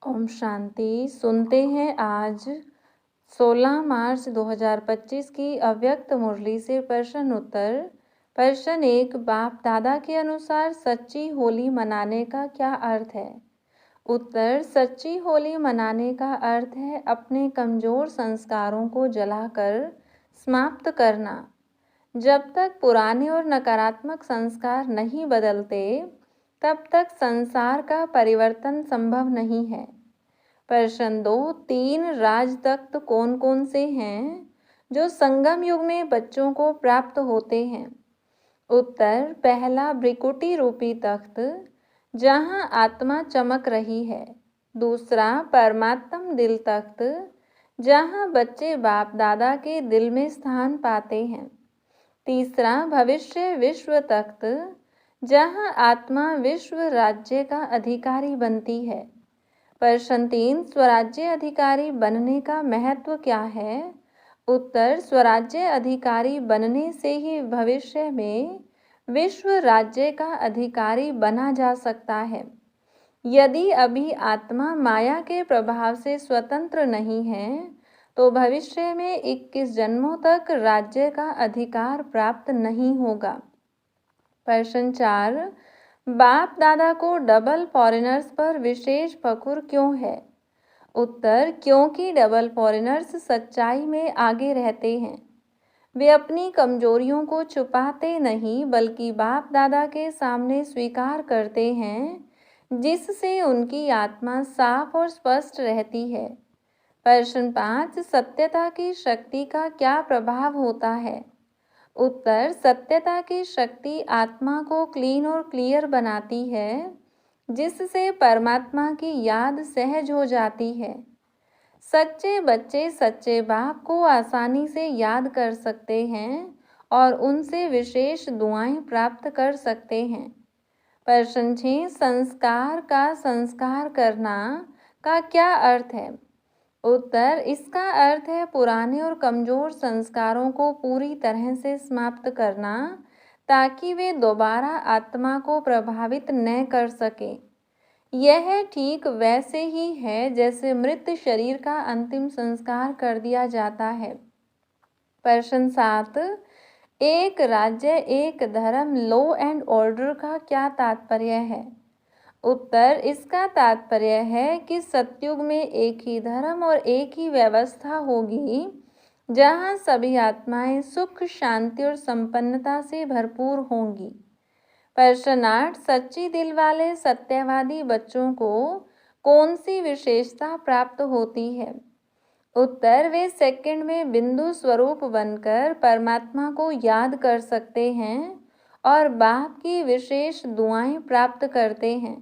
ओम शांति। सुनते हैं आज 16 मार्च 2025 की अव्यक्त मुरली से प्रश्न उत्तर। प्रश्न 1, बाप दादा के अनुसार सच्ची होली मनाने का क्या अर्थ है? उत्तर, सच्ची होली मनाने का अर्थ है अपने कमजोर संस्कारों को जलाकर समाप्त करना। जब तक पुराने और नकारात्मक संस्कार नहीं बदलते तब तक संसार का परिवर्तन संभव नहीं है। प्रश्न 2, 3 राज तख्त कौन कौन से हैं जो संगम युग में बच्चों को प्राप्त होते हैं? उत्तर, पहला भ्रिकुटी रूपी तख्त जहां आत्मा चमक रही है। दूसरा परमात्म दिल तख्त जहां बच्चे बाप दादा के दिल में स्थान पाते हैं। तीसरा भविष्य विश्व तख्त जहां आत्मा विश्व राज्य का अधिकारी बनती है। प्रश्न 3, स्वराज्य अधिकारी बनने का महत्व क्या है? उत्तर, स्वराज्य अधिकारी बनने से ही भविष्य में विश्व राज्य का अधिकारी बना जा सकता है। यदि अभी आत्मा माया के प्रभाव से स्वतंत्र नहीं है तो भविष्य में 21 जन्मों तक राज्य का अधिकार प्राप्त नहीं होगा। प्रश्न 4, बाप दादा को डबल फॉरेनर्स पर विशेष फख्र क्यों है? उत्तर, क्योंकि डबल फॉरेनर्स सच्चाई में आगे रहते हैं। वे अपनी कमजोरियों को छुपाते नहीं बल्कि बाप दादा के सामने स्वीकार करते हैं, जिससे उनकी आत्मा साफ और स्पष्ट रहती है। प्रश्न 5, सत्यता की शक्ति का क्या प्रभाव होता है? उत्तर, सत्यता की शक्ति आत्मा को क्लीन और क्लियर बनाती है, जिससे परमात्मा की याद सहज हो जाती है। सच्चे बच्चे सच्चे बाप को आसानी से याद कर सकते हैं और उनसे विशेष दुआएं प्राप्त कर सकते हैं। प्रश्न 6, संस्कार का संस्कार करना का क्या अर्थ है? उत्तर, इसका अर्थ है पुराने और कमजोर संस्कारों को पूरी तरह से समाप्त करना ताकि वे दोबारा आत्मा को प्रभावित न कर सके। यह ठीक वैसे ही है जैसे मृत शरीर का अंतिम संस्कार कर दिया जाता है। प्रश्न 7, एक राज्य एक धर्म लॉ एंड ऑर्डर का क्या तात्पर्य है? उत्तर, इसका तात्पर्य है कि सतयुग में एक ही धर्म और एक ही व्यवस्था होगी जहां सभी आत्माएं सुख शांति और संपन्नता से भरपूर होंगी। प्रश्न 8, सच्ची दिल वाले सत्यवादी बच्चों को कौन सी विशेषता प्राप्त होती है? उत्तर, वे सेकंड में बिंदु स्वरूप बनकर परमात्मा को याद कर सकते हैं और बाप की विशेष दुआएं प्राप्त करते हैं,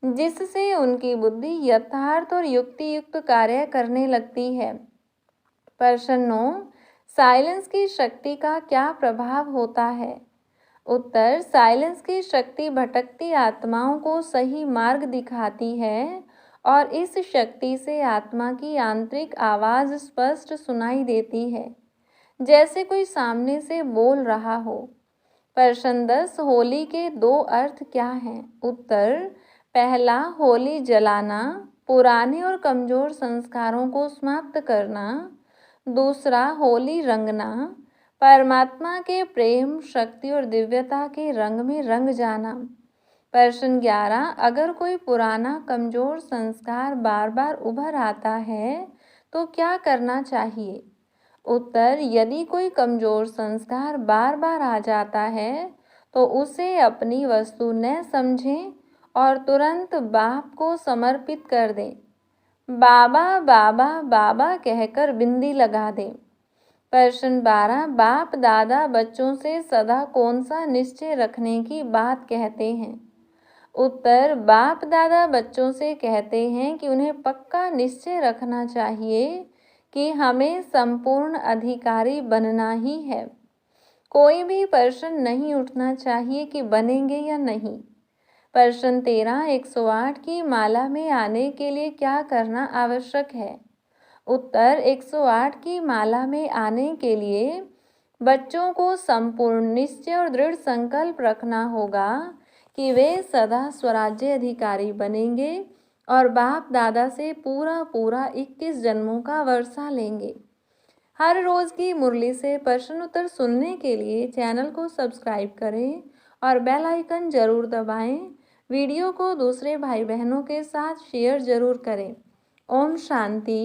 जिससे उनकी बुद्धि यथार्थ और युक्ति युक्त कार्य करने लगती है। प्रश्न 9, साइलेंस की शक्ति का क्या प्रभाव होता है? उत्तर, साइलेंस की शक्ति भटकती आत्माओं को सही मार्ग दिखाती है और इस शक्ति से आत्मा की आंतरिक आवाज स्पष्ट सुनाई देती है, जैसे कोई सामने से बोल रहा हो। प्रश्न 10, होली के 2 अर्थ क्या हैं? उत्तर, पहला, होली जलाना, पुराने और कमजोर संस्कारों को समाप्त करना। दूसरा, होली रंगना, परमात्मा के प्रेम, शक्ति और दिव्यता के रंग में रंग जाना। प्रश्न 11, अगर कोई पुराना कमजोर संस्कार बार बार उभर आता है तो क्या करना चाहिए? उत्तर, यदि कोई कमजोर संस्कार बार बार आ जाता है तो उसे अपनी वस्तु न समझें और तुरंत बाप को समर्पित कर दें। बाबा बाबा बाबा कहकर बिंदी लगा दें। प्रश्न 12, बाप दादा बच्चों से सदा कौन सा निश्चय रखने की बात कहते हैं? उत्तर, बाप दादा बच्चों से कहते हैं कि उन्हें पक्का निश्चय रखना चाहिए कि हमें संपूर्ण अधिकारी बनना ही है। कोई भी प्रश्न नहीं उठना चाहिए कि बनेंगे या नहीं। प्रश्न 13, 108 की माला में आने के लिए क्या करना आवश्यक है? उत्तर, 108 की माला में आने के लिए बच्चों को संपूर्ण निश्चय और दृढ़ संकल्प रखना होगा कि वे सदा स्वराज्य अधिकारी बनेंगे और बाप दादा से पूरा पूरा 21 जन्मों का वर्षा लेंगे। हर रोज़ की मुरली से प्रश्न उत्तर सुनने के लिए चैनल को सब्सक्राइब करें और बेल आइकन ज़रूर दबाएं। वीडियो को दूसरे भाई बहनों के साथ शेयर ज़रूर करें। ओम शांति।